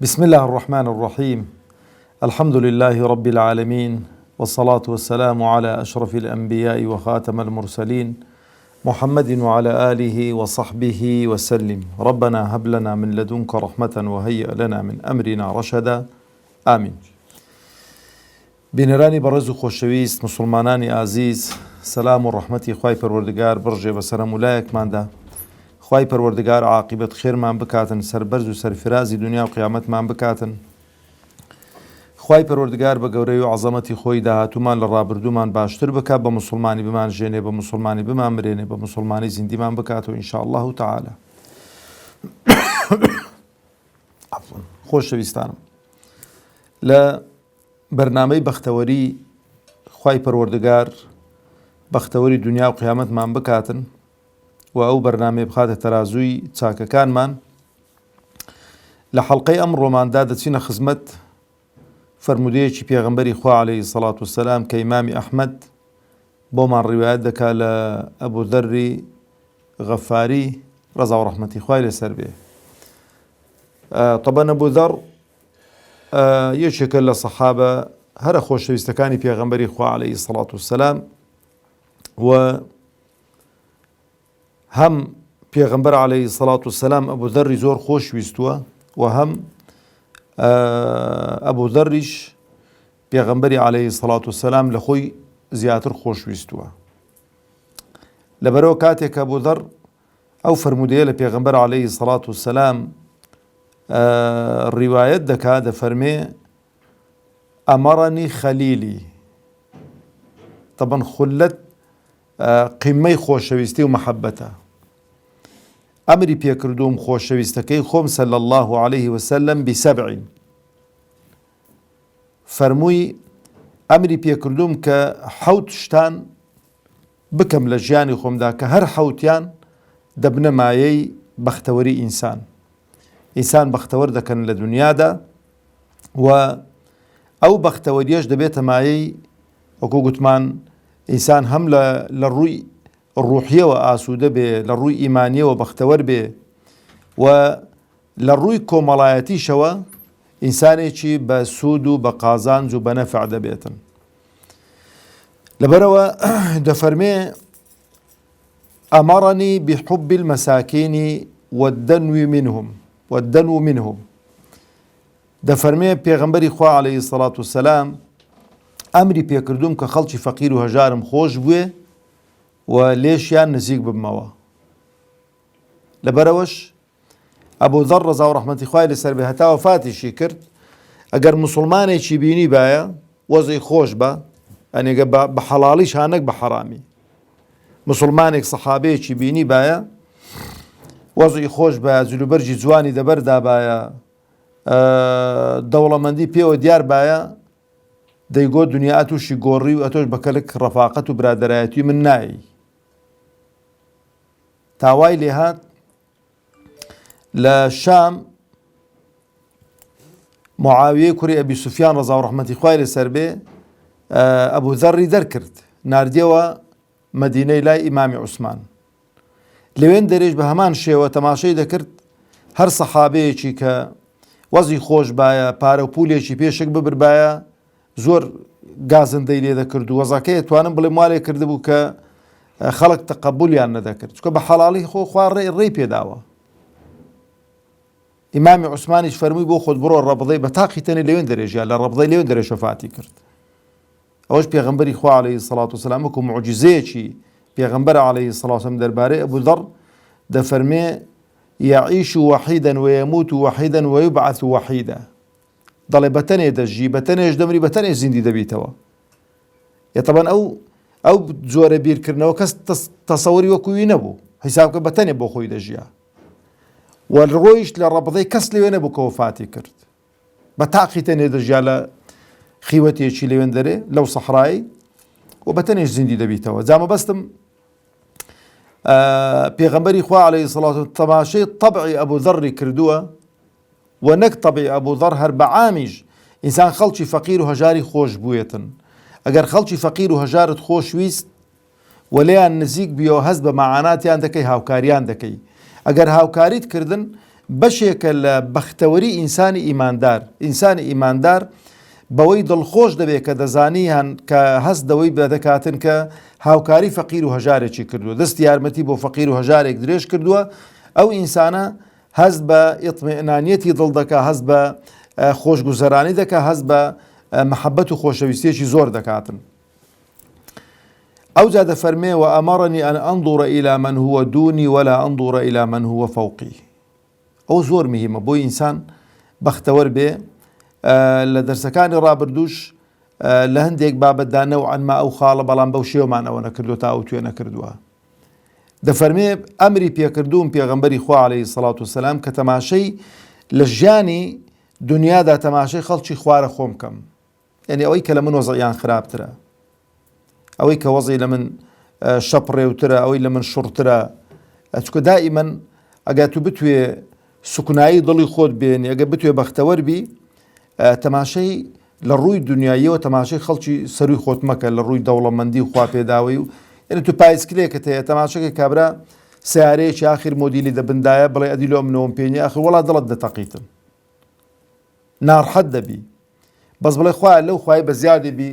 بسم الله الرحمن الرحيم. الحمد لله رب العالمين، والصلاة والسلام على أشرف الأنبياء وخاتم المرسلين محمد وعلى آله وصحبه وسلم. ربنا هب لنا من لدنك رحمة وهيئ لنا من أمرنا رشدا. آمين. بنراني برزو خوشويست مسلماناني عزيز، سلام و رحمتي خواهی پروردگار برجه و سلام ولايك مانده. خواهی پروردگار عاقبت خیر مان بکاتن، سربرز و سرفرازی دنیا و قیامت مان بکاتن. خواهی پروردگار بگوری و عظمتی خوی دهاتو مان لرابردو مان باشتر بکات، با مسلمانی بمان جنه، با مسلمانی بمان مرینه، با مسلمانی زندی مان بکاتو انشاءالله تعالی. خوش شویستانم لبرنامه بختوری خواهی پروردگار بختوری دنیا و قیامت مان بکاتن و او برنامه بخاطر ترازوی چاکەکانمان لە حەڵقەی ئەمڕۆماندا دەچینە خزمەت فەرمودەیەکی پێغەمبەری خوا عەلەیهی سەڵات وسەلام کە ئیمامی ئەحمەد بۆمان ڕیوایەت دەکا لە ئەبوو دەری غەفاری ڕەزا و ڕەحمەتی خوای لەسەر بێ. طبعاً ئەبوو دەڕ یەکێکە لە سەحابە هەرە خۆشەویستەکانی پێغەمبەری خوا عەلەیهی سەڵات وسەلام و هم پیغمبر علیه الصلاة والسلام ابو ذر زور خوش ویستوه و هم ابو ذرش پیغمبر علیه الصلاة والسلام لخوی زیاتر خوش ویستوه. لبرو کاتێک ابو ذر او فرمودەیە لە پیغمبر علیه الصلاة والسلام ڕیوایەت دەکا دەفەرمێ ئەمەڕەنی خەلیلی. طبعا خولت قیمەی خۆشەویستی و محەبەتە. ئەمری پێکردوم خۆشەویستەکەی خۆم صلی الله عليه وسلم بسبع. فەرمووی ئەمری پێکردوم کە حەوت شتان بکەم لە ژیانی خۆمدا کە هەر حەوتیان دەبنە مایەی بەختەوەری ئینسان. ئینسان بەختەوەر دەکەن لە دنیادا و ئەو بەختەوەریەش دەبێتە مایەی وەکو گوتمان ئینسان هەم لە ڕووی ڕوحیەوە ئاسوودە بێ، لە ڕووی ئیمانیەوە بەختەوەر بێ و لە ڕووی کۆمەڵایەتیشەوە ئینسانێکی بە سوود و بە قازانج و بە نەفع دەبێتن. لەبەرەوە دەفەرمێ ئەمەڕەنی بحب المەساکینی والدنو منهم. دەفەرمێ پێغەمبەری خوا عەلەیهی سەڵات وسەلام ئەمری پێکردوم کە خەڵکی فەقیر و هەژارم خۆش بوێ و لێشیان نزیک ببمەوە. لەبەرەوەش ئەبوو دەڕ ڕەزا و ڕەحمەتی خوای لەسەر بێ هەتا وەفاتیشی کرد. ئەگەر مسلمانێکی بینی بایە وەزعی خۆش بە، ئەنێگە بە حەڵاڵیش هانەک بە حەرامی. مسلمانێک سەحابەیەکی بینی بایە وەزعی خۆش بایە، جلوبەرجی جوانی دەبەردا بایە، دەوڵەمەندی پێوە دیار بایە، دەیگۆ دنیا تووشی گۆڕی و ئەتۆش بەکەلک ڕەفاقەت و برادەرایەتی من نایی. تاوای لێهات لە شام معاویەی کوڕی ئەبی سوفیان ڕەزا و ڕەحمەتی خوای لەسەر بێ ئەبوو دەڕی دەرکرد، ناردیەوە مەدینەی لای ئیمامی عوسمان. لەوێن دەرێژ بە هەمان شێوە تەماشەی دەکرد هەر سەحابەیەکی کە وەزی خۆش بایە، پارە و پولێکی پێشک ببربایە، زۆر گازندەی لێ دەکرد و وەزەکەی توانم بڵێ مالێ کردبوو کە خەڵک تەقەبولیان نەدەکرد، چونکە بە حەڵاڵی خوا ڕێی پێداوە. ئیمامی عوسمانیش فەرمووی بۆ خۆت بڕۆ ڕەبڵەی بە تاقی تەنێ لەوێن دەرێژیان لە ڕەبڵەی لەوێن دەرێژ وەفاتی کرد. ئەوەش پێغەمبەری خوا عەلەیهی سەڵات وسەلام وەکو موعجزەیەکی پێغەمبەر عەلەیهی سەڵات وسەلام دەربارەی ئەبوو دەڕ دەفەرمێ یعیش وحیدا ویموت وحیدا ویبعث وحیدا. دەڵێ بەتەنێ دەژی، بەتەنێش دەمری، بەتەنێ زیندی دەبیتەوە. طبعاً ئەو جۆرە بیرکردنەوە کەس تەسەووری وەکووی نەبوو، حیسابکە بەتەنێ بۆ خۆی دەژیا و ڕۆیشت لە ڕەبڵەی کەس لەوێ نەبوو کە وەفاتی کرد، بە تاقی تەنێ دەژیا لە خیوەتێکی لەوێن دەرێ لەو سەحرایی و بەتەنێش زیندی دەبیتەوە. جا مەبەستم پێغەمبەری خوا عەلەیهی سەڵات و تەماشەی تەبعی ئەبوو دەڕی کردووە و نەک تەبعی ئەبوو دەڕ هەر بە عامیش ئینسان خەڵکی فەقیر و هەژاری خۆش بووێتن. ئەگەر خەڵکی فەقیر و هەژارت خۆش ویست و لێیان نزیک بیەوە هەست بە مەعاناتیان دەکەی، هاوکاریان دەکەی. ئەگەر هاوکاریت کردن بەشێکە لە بەختەوەری ئینسانی ئیماندار بەوەی دڵخۆش دەبێت کە دەزانیان کە هەست دەوەی بەدەکاتن کە هاوکاری فەقیر و هەژارێکی کردووە، دەستی یارمەتی بۆ فەقیر و هەژارێک درێژ کردووە. ئەو ئینسانە هەست بە ئیطمئنانیەتی دڵ دەکا، هەست بە خۆشگوزەرانی دەکا، هەست بە مەحەبەت و خۆشەویستیەکی زۆر دەکاتن. ئەو جا دەفەرمێ وەئەمەڕەنی ئەن ئەنظوڕە ئیلا من هو دونی ولا ئەنظوڕە ئیلا من هو فەوقی. ئەو زۆر مهمە بۆ ئینسان بەختەوەر بێ. لە دەرسەکانی ڕابردووش لە هەندێک بابەتدا نەوعەنما ئەو خاڵە بەڵام بەو شێوەمان ئەوە نەکردووە تا ئەو توێ نەکردووە. دەفەرمێ ئەمری پێکردووم پێغەمبەری خوا عەلەیهی سەڵات وسەلام کە تەماشەی لە ژیانی دنیادا تەماشەی خەڵکی خوارە خۆم کەم، یعنی ئەوەی کە لە من وەزعیان خراپترە، ئەوەی کە وەزعی لە من شەپڕێوترە، ئەوەی لە من شوڕترە. چکە دائیمەن ئەگە تو بتوێ سوکنایی دڵی خۆت بێنی، ئەگە بتوێ بەختەوەر بی، تەماشەی لە ڕووی دنیاییەوە تەماشەی خەڵکی سەروی خۆت مەکە لە ڕووی دەوڵەمەندی و خواپێداوی و یعنی تو پایسکلێکت هەیە تەماشەکەی کابرا سیارەیەکی ئاخر مۆدیلی دەبندایە بڵێ ئەدی لۆ منەوەم پێنی ئاخر وەڵا دڵت دەتەقیتن، ناڕحەت دەبی، بەس بڵێ خوایە لەو خوای بە زیادی بی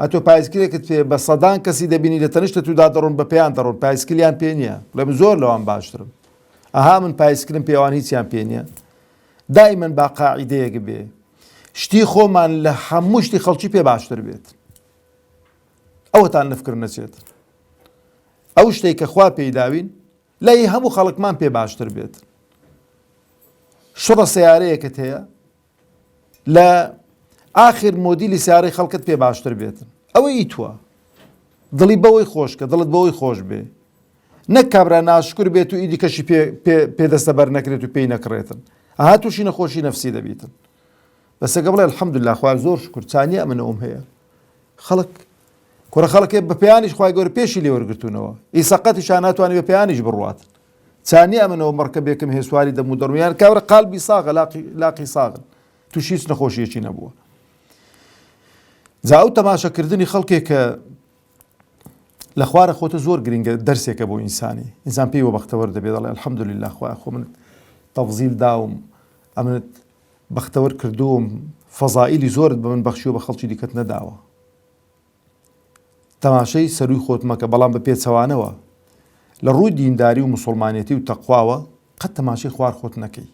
ئەتۆ پایسکلێکت پێ بە سەدان کەسی دەبینی لە تەنیشتە تودا دەڕۆن بە پێیان دەڕۆن، پایسکلیان پێ نییە، بڵێ من زۆر لەوان باشترم، ئەها من پایسکلم پێوان هیچیان پێ نییە. دائیمەن با قاعیدەیەک بێ شتی خۆمان لە هەموو شتی خەڵکی پێ باشتر بێت، ئەوەتان نفکر نەچێت. ئەو شتێک کە خوا پێی داوین لای هەموو خەڵکمان پێ باشتر بێت. شڕە سیارەیەکت هەیە لە ئاخر مۆدیلی سیارەی خەڵکت پێ باشتر بێتن، ئەوەی ئیتووە دڵی بەوەی خۆشکە، دڵت بەوەی خۆش بێ، نەک کابرا ناشکر بێت و ئیدی کەشی پێدەستە بەر نەکرێت و پێی نەکڕێتن، ئەها تووشی نەخۆشی نەفسی دەبیتن. بەسەکە بڵێ الحەمدوللا خوا زۆر شکر چانیە ئەمنەوەم هەیە. خەڵک کوڕە خەڵکێ بە پێیانیش خوای گەورە پێشی لێ وەرگرتوونەوە، ئیسەقەتیشان ناتوانێت بە پێیانیش بڕواتن. چانیە ئەمنەوە مەڕکەبێکم هێسواری دەمو دەڕویان کابرا قالبی ساغە لاقی ساغن، تووشی هیچ نەخۆشیەکی نەبووە. جا ئەو تەماشەکردنی خەڵکێک کە لە خوارە خۆتە زۆر گرنگە دەرسێکە بۆ ئینسانی، ئینسان پێی وە بەختەوەر دەبێت دەڵێ الحەمدوللا خوایە خۆ من تەفزیل داوم، ئەمنت بەختەوەر کردووم، فەزائیلی زۆرت بە من بەخشیوە بە خەڵکی دیکەت نەداوە. تەماشەی سەروی خۆت مەکە بەڵام بە پێچەوانەوە لە ڕووی دینداری و موسڵمانێتی و تەقواوە قەت تەماشەی خوار خۆت نەکەی.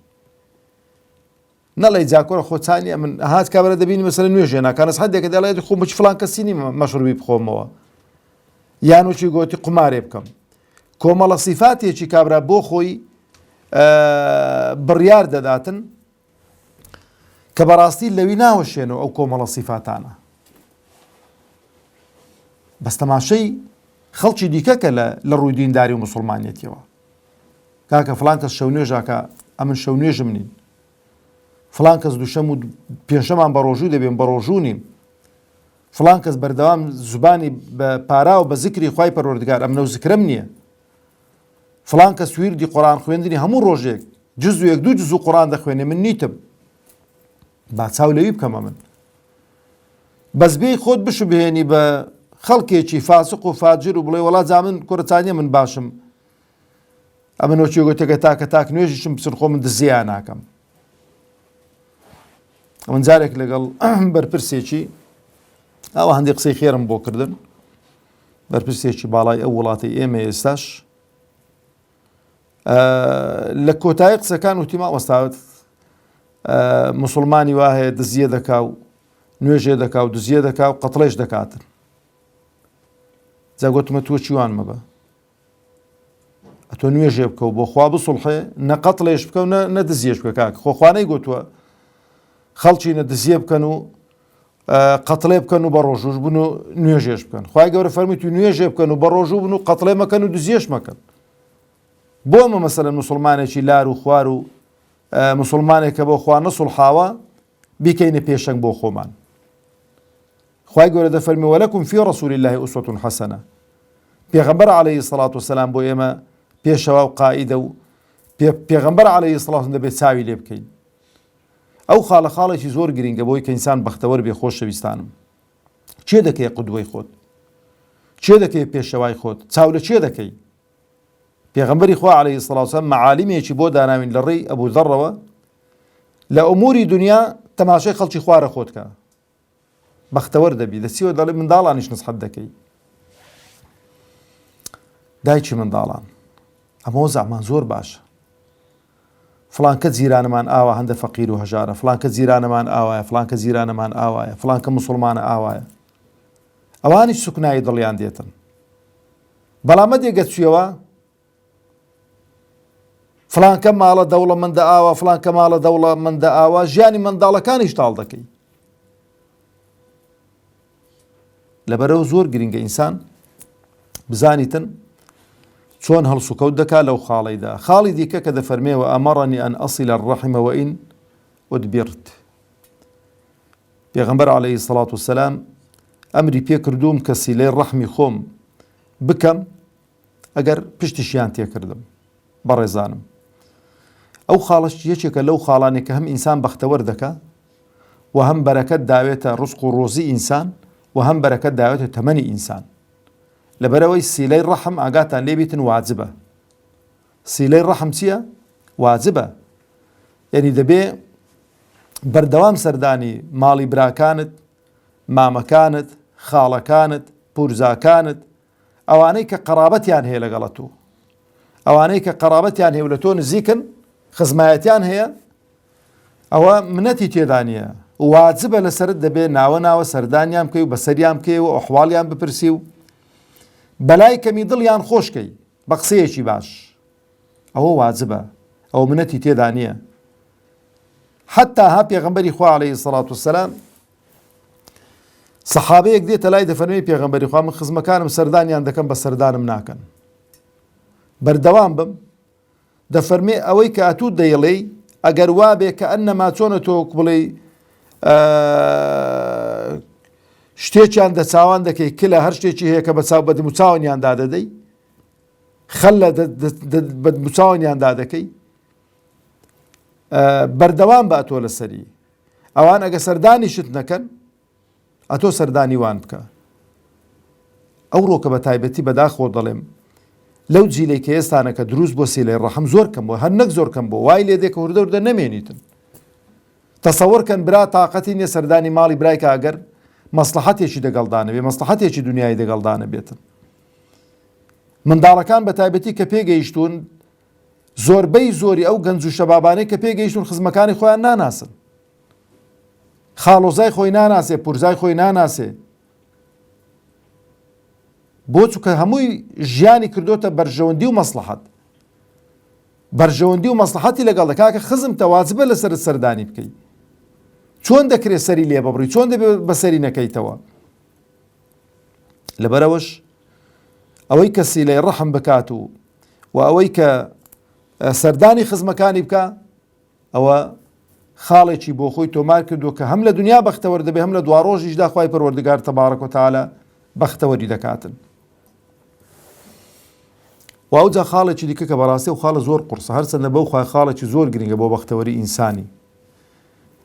نەڵێ جاکۆرە خۆچانیە من هات کابرا دەبینی مەسەلەن نوێژێ ناکانەس هەندێکە دەڵێت خۆ بچ فڵان کەسینی مەشروبی بخۆمەوە یان وچی گۆتی قمارێ بکەم. کۆمەڵە سیفاتێکی کابرا بۆ خۆی بڕیار دەداتن کە بەڕاستی لەوی ناوەشێنەوە ئەو کۆمەڵە سیفاتانە. بەس تەماشەی خەڵکی دیکەکە لە ڕووی دینداری و موسڵمانێتیەوە. کاکە فڵان کەس شەو نوێژاکە ئەمن شەو نوێژم نین، فڵان کەس دووشەم و پێنجشەمان بە ڕۆژوو دەبێن بە ڕۆژوو نیم، فڵان کەس بەردەوام زوبانی بە پارا و بە زیکری خوای پەروەردگار ئەمنە و زیکرەم نییە، فڵان کەس ویردی قورئان خوێندنی هەموو ڕۆژێک جزوێک دوو جزو قورئان دەخوێنێ من نیتم، با چاو لەوی بکەمە من. بەزبێی خۆت بشو بهێنی بە خەڵکێکی فاسق و فاجر و بڵێ وەڵا جا من کوڕەچانیە من باشم، ئەمن وەچی گوتێکە تاک نوێژیشم بچن خۆ من دزیان ناکەم. من جارێک لەگەڵ بەرپرسێکی ئەوە هەندێک قسەی خێرم بۆ کردن، بەرپرسێکی باڵای ئەو وڵاتی ئێمە ئێستاش لە کۆتایی قسەکان وتی مامۆستا موسڵمانی وا هەیە دزیە دەکا و نوێژێ دەکا و دزیە دەکا و قەتڵێش دەکاتن. جا گوتمە تۆ چیوان مەبە، ئەتۆ نوێژێ بکە و بۆ خوا بسوڵحێ نە قەتڵێش بکە و نە دزیەش بکە. کاک خۆخوانەی گوتووە خەڵکی نە دزیە بکەن و قەتڵێ بکەن و بە ڕۆژوش بن و نوێژێش بکەن. خوای گەورە فەرمی تو نوێژێ بکەن و بە ڕۆژوو بن و قەتڵێ مەکەن و دزیەش مەکەن. بۆ ئەمە مەسەلەن موسڵمانێکی لار و خوار و موسڵمانێک کە بۆ خوا نەسوڵحاوە بیکەینە پێشەنگ بۆ خۆمان. خوای گەورە دەفەرمی وەلەکم فی ڕەسوول الله ئوسوەتون حەسەنە. پێغەمبەر عەلەیهی سەڵات وسەلام بۆ ئێمە پێشەوا و قائیدە و پێغەمبەر عەلەیهی سەڵات دەبێت چاوی لێ بکەین. ئەو خاڵە خاڵێکی زۆر گرینگە بۆی کە ئینسان بەختەوەر بێ. خۆشەویستانم، چێ دەکەی قودوەی خۆت؟ چێ دەکەی پێشەوای خۆت؟ چاو لە چێ دەکەی؟ پێغەمبەری خوا عەلەیهی سەڵاتو وسەلام مەعالیمێکی بۆ داناوین لە ڕێی ئەبوو ذەڕەوە لە ئوموری دنیا تەماشای خەڵکی خوارە خۆت کە بەختەوەر دەبی دەچیوە دەڵێ منداڵانیش نسحەت دەکەی دایکی منداڵان ئەمە زەحمان زۆر باشە فڵان کە جیرانەمان ئاوا هەندە فەقیر و هەژارە فڵان کە جیرانەمان ئاوایە فڵان کە جیرانەمان ئاوایە فڵان کە موسڵمانە ئاوایە ئەوانیش سوکنایی دڵیان دێتن بەڵام ئەدێگە چوویەوە فڵان کە ماڵە دەوڵەمەندە ئاوا فڵان کە ماڵە دەوڵەمەندە ئاوا ژیانی منداڵەکانیش تاڵ دەکەی لەبەرەوە زۆر گرنگە ئینسان بزانیتن چۆن هەڵسوکەوت دەکات لەو خاڵەیدا خاڵی دیکە کە دەفەرمێوە ئەمەڕەنی ئەن ئەصیلە الرەحمە وئین ئودبرت پێغەمبەر عەلەیهی سەڵاتو وسەلام ئەمری پێ کردووم کە سیلەی ڕەحمی خۆم بکەم ئەگەر پشتیشیان تێکردم بەڕێزانم ئەو خاڵش یەکێکە لەو خاڵانێک کە هەم ئینسان بەختەوەر دەکات و هەم بەرەکەت داوێتە ڕزق و ڕۆزی ئینسان و هەم بەرەکەت داوێتە تەمەنی ئینسان لەبەرەوەی سیلەی ڕەحم ئاگاتان لێبیتن واجبە سیلەی ڕەحم چییە؟ واجبە یعنی دەبێ بەردەوام سەردانی ماڵی براکانت مامەکانت خاڵەکانت پورزاکانت ئەوانەی کە قەرابەتیان هەیە لەگەڵە تۆ ئەوانەی کە قەرابەتیان هەیە لە تۆ نزیکن خزمایەتیان هەیە ئەوە منەتی تێدا نییە واجبە لەسەرت دەبێ ناوە سەردانیان بکەی و بەسەریان بکەی و ئەحواڵیان بپرسی و بەلای کەمی دڵیان خۆشکەی بە قسەیەکی باش ئەوە واجبە ئەوە منەتی تێدا نییە حتا ها پێغەمبەری خوا عەلەیهی سەڵاتو وسەلام سەحابەیەک دێتە لای دەفەرمێ پێغەمبەری خوا من خزمەکانم سەردانیان دەکەم بە سەردانم ناکەن بەردەوام بم دەفەرمێ ئەوەی کە ئەتوو دەیڵێ ئەگەر وا بێ کە ئەنەما چۆنە تۆ بڵێ شتێکیان دەچاوان دەکەی کلە هەر شتێکی هەیە کە بە دموچاوانیاندا دەدەی خەل لە بە دموچاوانیاندا دەکەی بەردەوام بە ئەتۆ لەسەری ئەوان ئەگە سەردانی شت نەکەن ئەتۆ سەردانی وان بکە ئەو ڕۆکە بە تایبەتی بەداخۆ دەڵێم لەو جیلەی کە ئێستانە کە دروست بۆ سیلەی ڕەحم زۆر کەم بۆ هەر نەک زۆر کەم بۆ وای لێ دێکە وردە وردە نەمێنیتن تەسەوڕکەن برا تااقەتی نییە سەردانی ماڵی برای کە ئەگەر مەسلحەتێکی دەگەڵدانە بێ مەسلحەتێکی دنیای دەگەڵدانە بێتن منداڵەکان بە تایبەتی کە پێگەیشتون زۆربەی زۆری ئەو گەنج و شەبابانەی کە پێگەیشتون خزمەکانی خۆیان ناناسن خاڵۆزای خۆی ناناسێ پورزای خۆی ناناسێ بۆ چووکە هەمووی ژیانی کردوتە بەرژەوەندی و مەسلحەت بەرژەوەندی و مەسلحەتی لەگەڵ دەکا کە خزمتە واجبە لەسەرت سەردانی بکەی چۆن دەکرێت سەری لێ ببڕی چۆن دەبێت بەسەری نەکەیتەوە لەبەرەوەش ئەوەی کە سیلەی ڕەحم بکات و ئەوەی کە سەردانی خزمەکانی بکە ئەوە خاڵێکی بۆ خۆی تۆمار کردو کە هەم لە دنیا بەختەوەر دەبێ هەم لە دوا ڕۆژیشدا خوای پەروەردگار تەبارەک و تەعالا بەختەوەری دەکاتن و ئەوجا خاڵێکی دیکە کە بەڕاستی و خاڵە زۆر قورسە هەرچەندە بەو خوای خاڵێکی زۆر گرنگە بۆ بەختەوەری ئینسانی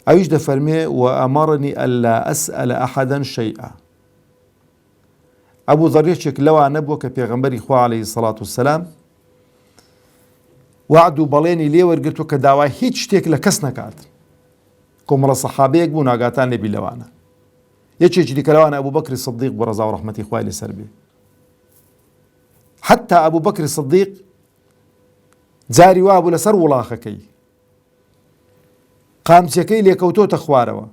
ئەویش دەفەرمێ وەئەمەڕنی ئەللا ئەسئەلە ئەحەدەن شەیئا ئەبوو ذەڕێکێک لەوانە بووە کە پێغەمبەری خوا عەلەیهی سەڵاتو وسەلام وعد و بەڵێنی لێ وەرگرتووە کە داوای هیچ شتێک لە کەس نەکات کۆمەڵە سەحابەیەک بوو ناگاتان لێبی لەوانە یەکێکی دیکە لەوانە ئەبوو بەکری سیدیق بۆ ڕەزا و ڕەحمەتی خوای لەسەر بێ حتا ئەبوو بەکری سیدیق جاری وا بوو لەسەر وڵاخەکەی قامچەکەی لێکەوتۆتە خوارەوە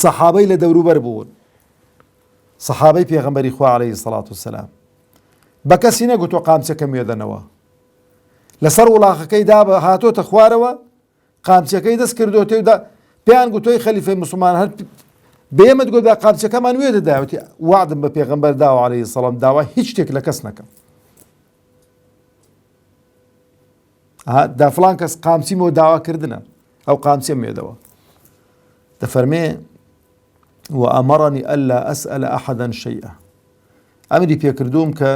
سەحابەی لە دەوروبەر بوون سەحابەی پێغەمبەری خوا عەلەیهی سەڵاتو وسەلام بە کەسی نەگوتووە قامچەکەم وێدەنەوە لەسەر وڵاخەکەی دا بە هاتۆتە خوارەوە قامچەکەی دەست کردوتێ و پێیان گوتۆی خەلیفەی موسڵمان هەر بێمت گودا قامچەکەمان وێ دەداوەتی وعدم بە پێغەمبەر داوە عەلەیهی سەڵام داوا هیچ شتێک لە کەس نەکەم دا فڵان کەس قامچیمەوە داواکردنە ئەو قامچێم وێدەوە دەفەرمێ وەئەمەڕنی ئەللا ئەسئەلە ئەحەدەن شەیئا ئەمری پێکردووم کە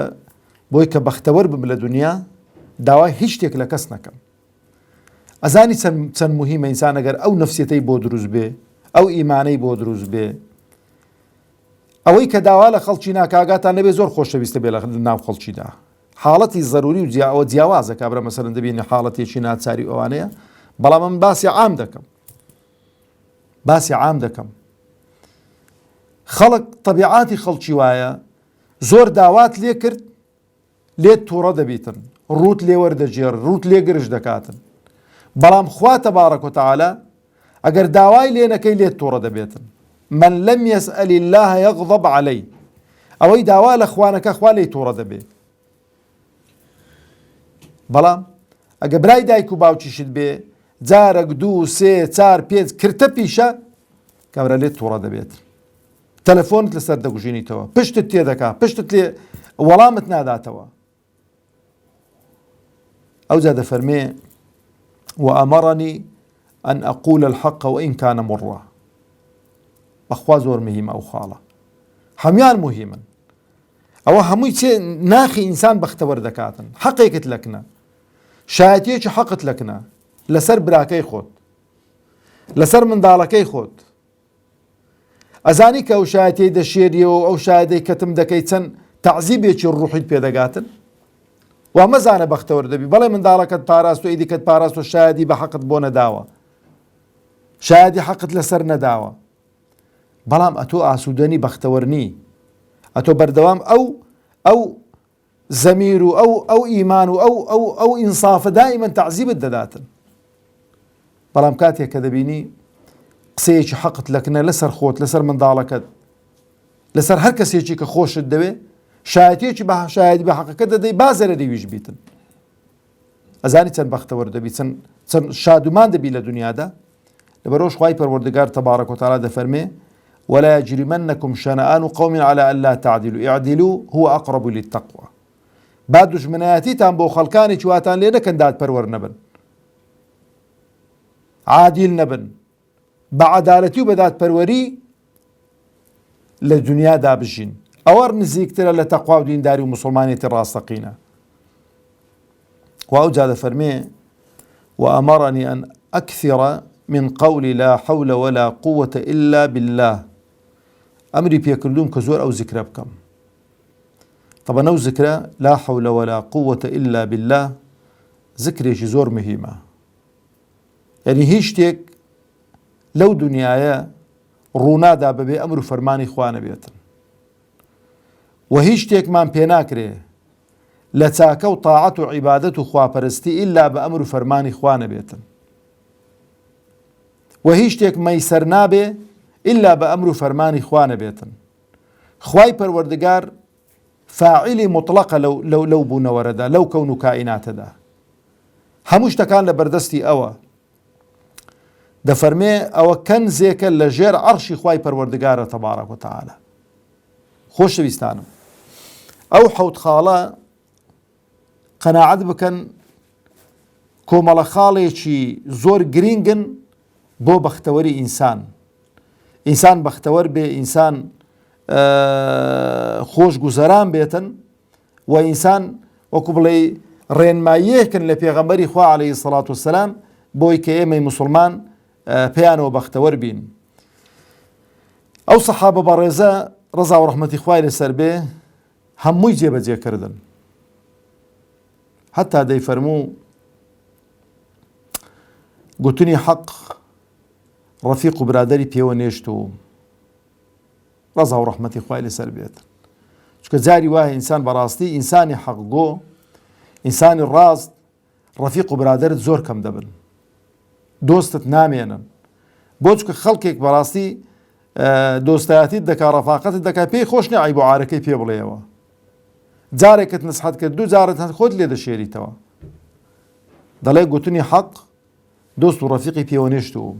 بۆی کە بەختەوەر بم لە دنیا داوای هیچ شتێک لە کەس نەکەم ئەزانی چەند موهیمە ئینسان ئەگەر ئەو نەفسیەتەی بۆ دروست بێ ئەو ئیمانەی بۆ دروست بێ ئەوەی کە داوا لە خەڵکی ناکاگاتان نەبێ زۆر خۆشەویستە بێ لە ناو خەڵکیدا حاڵەتی ضروری و ئەوە جیاوازە کابرا مەسەرەن دەبینی حاڵەتێکی ناچاری ئەوانەیە بەڵام من باسی عام دەکەم خەڵک تەبیعاتی خەڵکی وایە زۆر داوات لێ کرد لێت تووڕە دەبیتن ڕوت لێ وەردەجێڕ ڕوت لێ گرش دەکاتن بەڵام خوا تەبارەک و تەعالە ئەگەر داوای لێ نەکەی لێت تووڕە دەبێتن من لم يسأل الله يغضب عليه ئەوەی داوا لە خوانەکە خوا لێی تووڕە دەبێت بەڵام ئەگە برای دایک و باوکیشت بێ جارێک 2 3 4 5 کرتە پیشە کابرا لێت تووڕە دەبێت تەلەفۆنت لەسەر دەگوژێنیتەوە پشتت تێ دەکا پشتت لێ وەڵامت ناداتەوە ئەوجا دەفەرمێ وأمرني أن أقول الحق وإن كان مرا بەخوا زۆر مهمە ئەو خاڵە هەمیان مهمن ئەوە هەمووی چێ ناخی ئینسان بەختەوەر دەکاتن حەقێکت لەکنە شایەتیەکی حەقت لەکنە لەسەر براکەی خۆت لەسەر منداڵەکەی خۆت ئەزانی کە ئەو شایەتەی دەشێریەوە ئەو شایەتەی کەتم دەکەی چەند تەعزیبێکی ڕوحیت پێدەگاتن وا مەزانە بەختەوەر دەبی بەڵێ منداڵەکەت پاراست و ئیدیکەت پاراست و شایەتی بە حەقت بۆ نەداوە شایەتی حەقت لەسەر نەداوە بەڵام ئەتۆ ئاسوودەنی بەختەوەرنی ئەتۆ بەردەوام ئەو زەمیر و ئەو ئیمان و ئەو ئینسافە دائیمەن تەعزیبت دەداتن بەڵام کاتێک کە دەبینی قسەیەکی حەقت لەکنە لەسەر خۆت لەسەر منداڵەکەت لەسەر هەر کەسێکی کە خۆشت دەوێ شایەتێکی شایەتی بە حەقەکە دەدەی بازەرە دەیویش بیتن ئەزانی چەند بەختەوەر دەبی چەند شادومان دەبی لە دنیادا لەبەرەوەش خوای پەروەردگار تەبارەک و تەعالا دەفەرمێ ولا يجرمنكم شنآن قوم على ألا تعدلوا اعدلوا هو أقرب للتقوى با دوژمنایەتیتان بۆ خەڵکانی چواتان لێ نەکەن دادپەروەر نەبن عادیل نەبن بە عەدالەتی و بە دادپەروەری لە دنیادا بژین ئەوە نزیکترە لە تەقوا و دینداری و موسڵمانێتی ڕاستەقینە و ئەوجا دەفەرمێ وأمرني أن أكثر من قول لا حول ولا قوة إلا بالله ئەمری پێکردوم کە زۆر ئەو زیکرە بکەم طبعا ئەو زیکرە لا حول ولا قوة إلا بالله زیکرێکی زۆر مهمە یعنی هیچ شتێک لەو دنیایە ڕوونادا بەبێ ئەمر و فەرمانی خوا نەبێتن و هیچ شتێکمان پێ ناکرێ لە چاکە و تاعەت و عیبادەت و خواپەرستی ئیلا بە ئەمر و فەرمانی خوا نەبێتن و هیچ شتێک مەیسەر نابێ ئیلا بە ئەمر و فەرمانی خوا نەبێتن خوای پەروەردگار فاعلی مطلقە لەو بوونەوەرەدا لەو کەون و کائیناتەدا هەموو شتەکان لە بەردەستی ئەوە دەفەرمێ ئەوە کەنزێکە لە ژێر عەرشی خوای پەروەردگارە تەبارەک و تەعالا خۆشەویستانم ئەو حەوت خاڵە قەناعەت بکەن کۆمەڵە خاڵێکی زۆر گرینگن بۆ بەختەوەری ئینسان بەختەوەر بێ ئینسان خۆش گوزەران بێتن و ئینسان وەکو بڵێ ڕێنماییەکن لە پێغەمبەری خوا عەلەیهی سەڵات وەسەلام بۆی کە ئێمەی موسڵمان پێیانەوە بەختەوەر بین ئەو سەحابە بەڕێزە ڕەزا و ڕەحمەتی خوای لەسەر بێ هەمووی جێبەجێکردن هەتا دەیفەرموو گوتنی حەق ڕەفیق و برادەری پێوە نێشت و ڕەزا و ڕەحمەتی خوای لەسەر بێت چونکە جاری وایە ئینسان بەڕاستی ئینسانی حەقگۆ ئینسانی ڕاست ڕەفیق و برادەرت زۆر کەم دەبن دۆستت نامێنن بۆ چکە خەڵکێک بەڕاستی دۆستایەتیت دەکا ڕەفاقەتت دەکا پێی خۆش نییە عیب و عارەکەی پێ بڵێەوە جارێکت نسحەت کرد 2 جارت هەن خۆت لێ دەشێریتەوە دەڵێ گوتنی حەق دۆست و ڕەفیقی پێوە نێشت و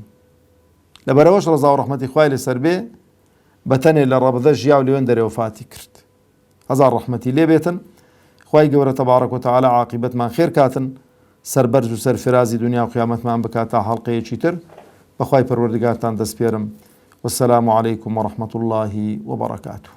لەبەرەوەش ڕەزا و ڕەحمەتی خوای لەسەر بێ بەتەنێ لە ڕەبدە ژیا و لێوێن دەرێ وفاتی کرد هەزار ڕەحمەتی لێ بێتن خوای گەورە تەبارەک و تەعالا عاقیبەتمان خێر کاتن سەربەرز و سەرفرازی دنیا و قیامەتمان بکات تا حەڵقەیەکی تر بەخوای پەروەردگارتان دەست پێرم والسلام عليكم ورحمة الله وبركاته